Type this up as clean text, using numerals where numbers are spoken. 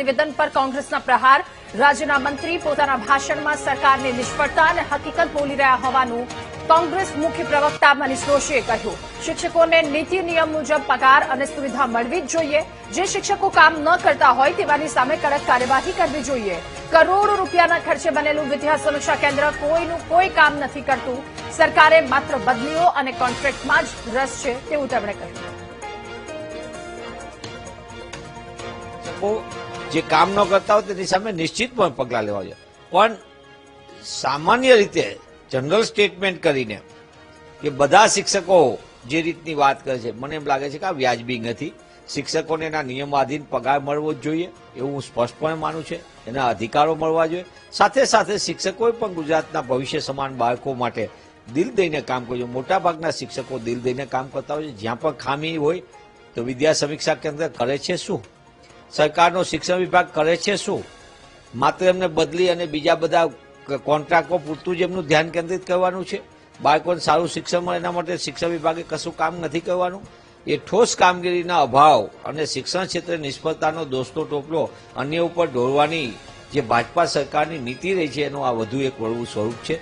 નિવેદન પર કોંગ્રેસના પ્રહાર। રાજ્યના મંત્રી પોતાના ભાષણમાં સરકારની નિષ્ફળતા અને હકીકત બોલી રહ્યા હોવાનું કોંગ્રેસ મુખ્ય પ્રવક્તા મનીષ દોશીએ કહ્યું। શિક્ષકોને નીતિ નિયમ મુજબ પગાર અને સુવિધા મળવી જ જોઈએ। જે શિક્ષકો કામ ન કરતા હોય તેવાની સામે કડક કાર્યવાહી કરવી જોઈએ। કરોડો રૂપિયાના ખર્ચે બનેલું વિદ્યા સમીક્ષા કેન્દ્ર કોઈનું કોઈ કામ નથી કરતું। સરકારે માત્ર બદલીઓ અને કોન્ટ્રાક્ટમાં જ રસ છે તેવું તેમણે કહ્યું। જે કામ ન કરતા હોય તેની સામે નિશ્ચિતપણે પગલાં લેવા જોઈએ, પણ સામાન્ય રીતે જનરલ સ્ટેટમેન્ટ કરીને કે બધા શિક્ષકો જે રીતની વાત કરે છે, મને એમ લાગે છે કે આ વ્યાજબી નથી। શિક્ષકોને એના નિયમાધીન પગાર મળવો જ જોઈએ એવું હું સ્પષ્ટપણે માનું છું। એના અધિકારો મળવા જોઈએ। સાથે સાથે શિક્ષકોએ પણ ગુજરાતના ભવિષ્ય સમાન બાળકો માટે દિલ દઈને કામ કરવું જોઈએ। મોટાભાગના શિક્ષકો દિલ દઈને કામ કરતા હોય છે। જ્યાં પણ ખામી હોય તો વિદ્યા સમીક્ષા કેન્દ્ર કરે છે શું? સરકારનો શિક્ષણ વિભાગ કરે છે શું? માત્ર એમને બદલી અને બીજા બધા કોન્ટ્રાક્ટો પૂરતું જ એમનું ધ્યાન કેન્દ્રિત કરવાનું છે? બાળકોને સારું શિક્ષણ મળે એના માટે શિક્ષણ વિભાગે કશું કામ નથી કરવાનું? એ ઠોસ કામગીરીના અભાવ અને શિક્ષણ ક્ષેત્રે નિષ્ફળતાનો દોષનો ટોપલો અન્ય ઉપર ઢોળવાની જે ભાજપા સરકારની નીતિ રહી છે એનું આ વધુ એક વળવું સ્વરૂપ છે।